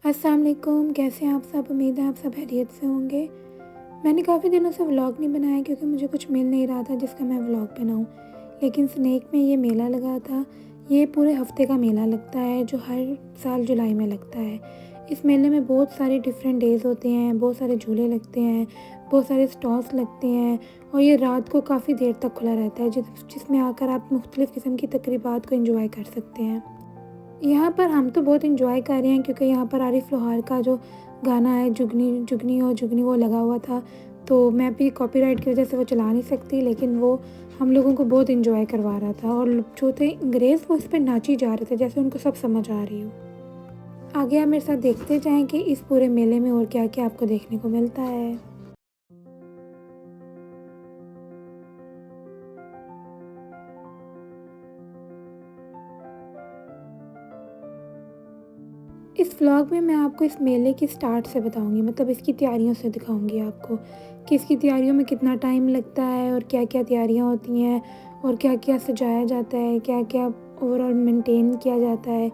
अस्सलाम वालेकुम, कैसे हैं आप सब? उम्मीद है आप सब खैरियत से होंगे। मैंने काफ़ी दिनों से व्लॉग नहीं बनाया क्योंकि मुझे कुछ मिल नहीं रहा था जिसका मैं व्लॉग बनाऊं। लेकिन स्नेक में ये मेला लगा था। ये पूरे हफ्ते का मेला लगता है जो हर साल जुलाई में लगता है। इस मेले में बहुत सारे डिफरेंट डेज़ होते हैं, बहुत सारे झूले लगते हैं, बहुत सारे स्टॉल्स लगते हैं और ये रात को काफ़ी देर तक खुला रहता है जिसमें आकर आप मुख्तलिफ़ किस्म की तकरीबात को एंजॉय कर सकते हैं। यहाँ पर हम तो बहुत एंजॉय कर रहे हैं क्योंकि यहाँ पर आरिफ लोहार का जो गाना है जुगनी जुगनी और जुगनी वो लगा हुआ था। तो मैं भी कॉपीराइट की वजह से वो चला नहीं सकती, लेकिन वो हम लोगों को बहुत एंजॉय करवा रहा था और जो थे अंग्रेज़ वो इस पर नाची जा रहे थे जैसे उनको सब समझ आ रही हो। आगे आप मेरे साथ देखते जाएँ कि इस पूरे मेले में और क्या क्या आपको देखने को मिलता है। इस व्लॉग में मैं आपको इस मेले की स्टार्ट से बताऊंगी, मतलब इसकी तैयारियों से दिखाऊंगी आपको कि इसकी तैयारियों में कितना टाइम लगता है और क्या क्या तैयारियां होती हैं और क्या क्या सजाया जाता है, क्या क्या ओवरऑल मेंटेन किया जाता है,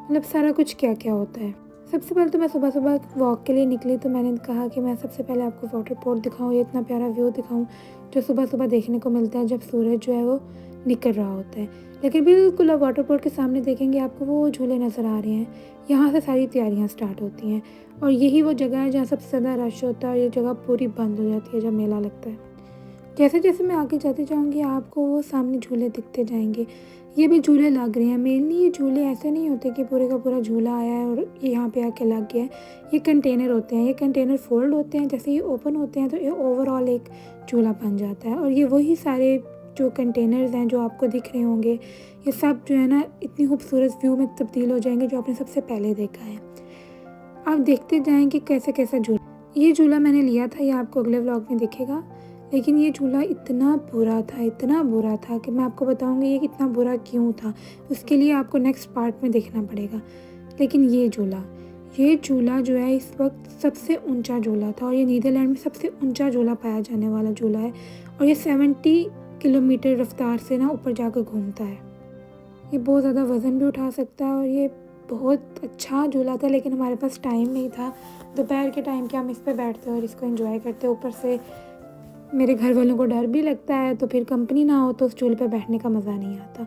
मतलब सारा कुछ क्या क्या होता है। सबसे पहले तो मैं सुबह सुबह वॉक के लिए निकली तो मैंने कहा कि मैं सबसे पहले आपको वाटर पोर्ट दिखाऊँ, ये इतना प्यारा व्यू दिखाऊँ जो सुबह सुबह देखने को मिलता है जब सूरज जो है वो निकल रहा होता है। लेकिन बिल्कुल आप वाटर पोर्ट के सामने देखेंगे आपको वो झूले नज़र आ रहे हैं। यहाँ से सारी तैयारियाँ स्टार्ट होती हैं और यही वो जगह है जहाँ सबसे ज़्यादा रश होता है और ये जगह पूरी बंद हो जाती है जब मेला लगता है। जैसे जैसे मैं आगे जाती जाऊँगी आपको वो सामने झूले दिखते जाएंगे। ये भी झूले लग रहे हैं। मेनली ये झूले ऐसे नहीं होते कि पूरे का पूरा झूला आया है और ये यहाँ पे आके लग गया है। ये कंटेनर होते हैं, ये कंटेनर फोल्ड होते हैं, जैसे ये ओपन होते हैं तो ये ओवरऑल एक झूला बन जाता है। और ये वही सारे जो कंटेनर्स हैं जो आपको दिख रहे होंगे, ये सब जो है ना इतनी खूबसूरत व्यू में तब्दील हो जाएंगे जो आपने सबसे पहले देखा है। आप देखते जाएँ कि कैसे कैसा झूला, ये झूला मैंने लिया था, ये आपको अगले व्लॉग में दिखेगा। लेकिन ये झूला इतना बुरा था कि मैं आपको बताऊँगी ये कितना बुरा क्यों था, उसके लिए आपको नेक्स्ट पार्ट में देखना पड़ेगा। लेकिन ये झूला जो है इस वक्त सबसे ऊंचा झूला था और ये नीदरलैंड में सबसे ऊंचा झूला पाया जाने वाला झूला है और ये 70 किलोमीटर रफ्तार से ना ऊपर जाकर घूमता है। ये बहुत ज़्यादा वज़न भी उठा सकता है और ये बहुत अच्छा झूला था, लेकिन हमारे पास टाइम नहीं था। दोपहर के टाइम के हम इस पे बैठते और इसको एंजॉय करते। ऊपर से मेरे घर वालों को डर भी लगता है, तो फिर कंपनी ना हो तो उस झूले पे बैठने का मज़ा नहीं आता।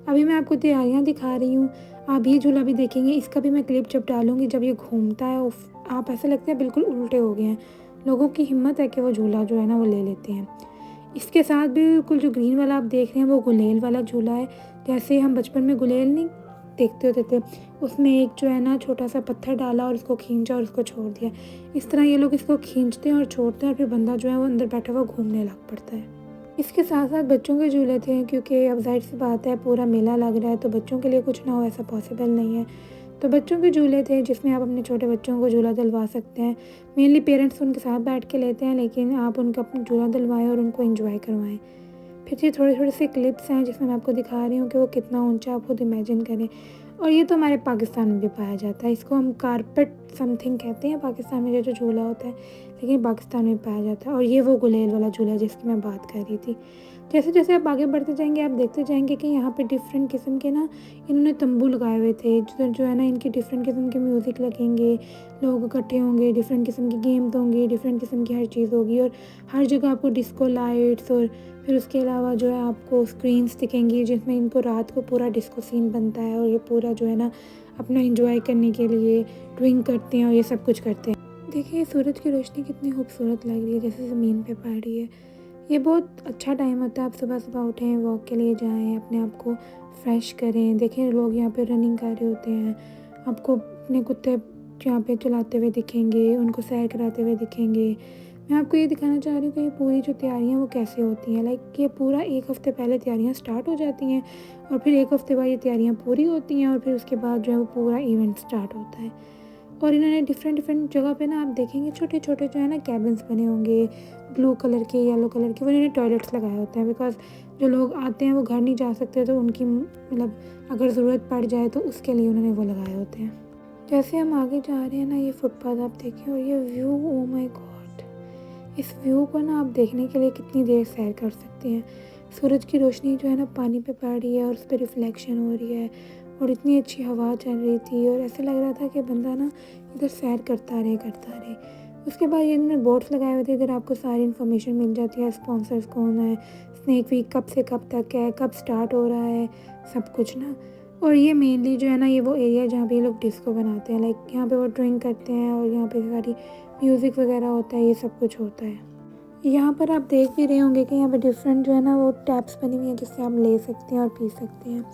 अभी मैं आपको तैयारियाँ दिखा रही हूँ, आप ये झूला भी देखेंगे, इसका भी मैं क्लिप जब डालूँगी जब ये घूमता है उफ़! आप ऐसा लगता है बिल्कुल उल्टे हो गए हैं। लोगों की हिम्मत है कि वो झूला जो है ना वो ले लेते हैं। इसके साथ बिल्कुल जो ग्रीन वाला आप देख रहे हैं वो गुलेल वाला झूला है। जैसे हम बचपन में गुलेल नहीं देखते होते थे, उसमें एक जो है ना छोटा-सा पत्थर डाला और उसको खींचा और उसको छोड़ दिया। इस तरह ये लोग इसको खींचते हैं और छोड़ते हैं और फिर बंदा जो है वो अंदर बैठा हुआ घूमने लग पड़ता है। इसके साथ-साथ बच्चों के झूले थे क्योंकि अब ज़ाहिर-सी बात है पूरा मेला लग रहा है तो बच्चों के लिए कुछ ना हो ऐसा पॉसिबल नहीं है। तो बच्चों के झूले थे जिसमें आप अपने छोटे बच्चों को झूला दिलवा सकते हैं। मेनली पेरेंट्स उनके साथ बैठ के लेते हैं, लेकिन आप उनका अपना झूला दिलवाएँ और उनको एंजॉय करवाएँ। फिर ये थोड़े-थोड़े से क्लिप्स हैं जिसमें मैं आपको दिखा रही हूँ कि वो कितना ऊँचा, आप खुद इमेजिन करें। और ये तो हमारे पाकिस्तान में भी पाया जाता है। इसको हम कारपेट समथिंग कहते हैं पाकिस्तान में ये जो झूला होता है, लेकिन पाकिस्तान में पाया जाता है। और ये वो गुलेल वाला झूला है जिसकी मैं बात कर रही थी। जैसे-जैसे आप आगे बढ़ते जाएँगे आप देखते जाएँगे कि यहाँ पे डिफ़रेंट किस्म के ना इन्होंने तंबू लगाए हुए थे, जो है ना इनकी डिफ़रेंट किस्म के म्यूज़िक लगेंगे, लोग इकट्ठे होंगे, डिफ़रेंट किस्म की गेम्स होंगी, डिफ़रेंट किस्म की हर चीज़ होगी और हर जगह आपको डिस्को लाइट्स और फिर उसके अलावा जो है आपको स्क्रीन्स दिखेंगी जिसमें इनको रात को पूरा डिस्को सीन बनता है और ये पूरा जो है ना अपना एंजॉय करने के लिए ड्रिंक करते हैं और ये सब कुछ करते हैं। देखिए सूरज की रोशनी कितनी खूबसूरत लग रही है जैसे ज़मीन पे पड़ रही है। ये बहुत अच्छा टाइम होता है, आप सुबह-सुबह उठें, वॉक के लिए जाएँ, अपने आप को फ्रेश करें। देखें लोग यहाँ पे रनिंग कर रहे होते हैं, आपको अपने कुत्ते यहाँ पे चलाते हुए दिखेंगे, उनको सैर कराते हुए दिखेंगे। मैं आपको ये दिखाना चाह रही हूँ कि ये पूरी जो तैयारियाँ वो कैसे होती हैं। लाइक ये पूरा 1 हफ़्ते पहले तैयारियाँ स्टार्ट हो जाती हैं और फिर 1 हफ़्ते बाद ये तैयारियाँ पूरी होती हैं और फिर उसके बाद जो है वो पूरा इवेंट स्टार्ट होता है। और इन्होंने डिफरेंट जगह पे ना आप देखेंगे छोटे-छोटे जो है ना केबिन्स बने होंगे, ब्लू कलर के, येलो कलर के, वो इन्होंने टॉयलेट्स लगाए होते हैं बिकॉज़ जो लोग आते हैं वो घर नहीं जा सकते तो उनकी मतलब अगर ज़रूरत पड़ जाए तो उसके लिए उन्होंने वो लगाए होते हैं। जैसे हम आगे जा रहे हैं ना ये फुटपाथ आप देखिए और ये व्यू ओह माय गॉड! इस व्यू को ना आप देखने के लिए कितनी देर सैर कर सकते हैं। सूरज की रोशनी जो है ना पानी पे पड़ रही है और उस पे रिफ्लेक्शन हो रही है और इतनी अच्छी हवा चल रही थी और ऐसा लग रहा था कि बंदा ना इधर सैर करता रहे। उसके बाद ये इन्होंने बोर्ड्स लगाए हुए थे, इधर आपको सारी इन्फॉर्मेशन मिल जाती है, स्पॉन्सर्स कौन है, स्नेक वीक कब से कब तक है, कब स्टार्ट हो रहा है, सब कुछ ना। और ये मेनली जो है ना, ये वो एरिया है जहाँ पे ये लोग डिस्को बनाते हैं, लाइक यहाँ पे वो ड्रिंक करते हैं और यहाँ पे सारी म्यूज़िक वगैरह होता है, ये सब कुछ होता है। यहाँ पर आप देख भी रहे होंगे कि यहाँ पे डिफरेंट जो है ना वो टैप्स बनी हुई हैं जिससे आप ले सकते हैं और पी सकते हैं।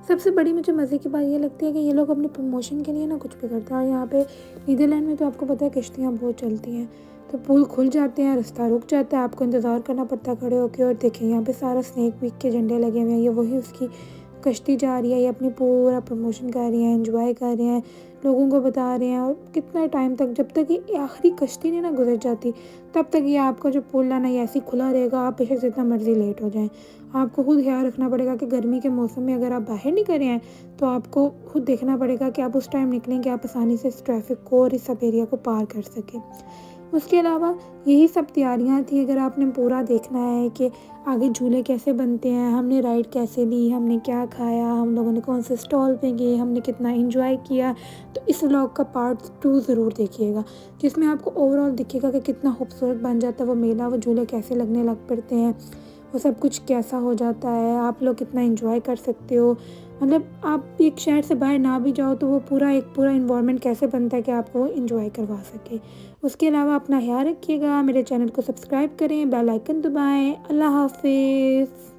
सबसे बड़ी मुझे मज़े की बात ये लगती है कि ये लोग अपने प्रमोशन के लिए ना कुछ भी करते हैं। और यहाँ पे नीदरलैंड में तो आपको पता है किश्तियाँ बहुत चलती हैं, तो पुल खुल जाते हैं, रास्ता रुक जाता है, आपको इंतज़ार करना पड़ता है खड़े होकर। और देखिए यहाँ पे सारा स्नेक वीक के झंडे लगे हुए हैं, ये वही उसकी कश्ती जा रही है, ये अपनी पूरा प्रमोशन कर रही हैं, एंजॉय कर रहे हैं, लोगों को बता रहे हैं। और कितना टाइम तक, जब तक ये आखिरी कश्ती नहीं ना गुजर जाती, तब तक ये आपका जो पुल है ना ये ऐसे ही खुला रहेगा। आप बेशक जितना मर्ज़ी लेट हो जाएं, आपको खुद ख्याल रखना पड़ेगा कि गर्मी के मौसम में अगर आप बाहर निकल रहे हैं तो आपको खुद देखना पड़ेगा कि आप उस टाइम निकलें कि आप आसानी से इस ट्रैफिक को और इस सब एरिया को पार कर सकें। उसके अलावा यही सब तैयारियां थी। अगर आपने पूरा देखना है कि आगे झूले कैसे बनते हैं, हमने राइड कैसे ली, हमने क्या खाया, हम लोगों ने कौन से स्टॉल पे गए, हमने कितना एंजॉय किया, तो इस व्लॉग का पार्ट 2 ज़रूर देखिएगा, जिसमें आपको ओवरऑल दिखेगा कि कितना खूबसूरत बन जाता है वो मेला, वो झूले कैसे लगने लग पड़ते हैं, वो सब कुछ कैसा हो जाता है, आप लोग कितना एंजॉय कर सकते हो। मतलब आप एक शहर से बाहर ना भी जाओ तो वो पूरा इन्वायरमेंट कैसे बनता है कि आपको एंजॉय करवा सके। उसके अलावा अपना ख्याल रखिएगा, मेरे चैनल को सब्सक्राइब करें, बेल आइकन दबाएं। अल्लाह हाफ़िज़।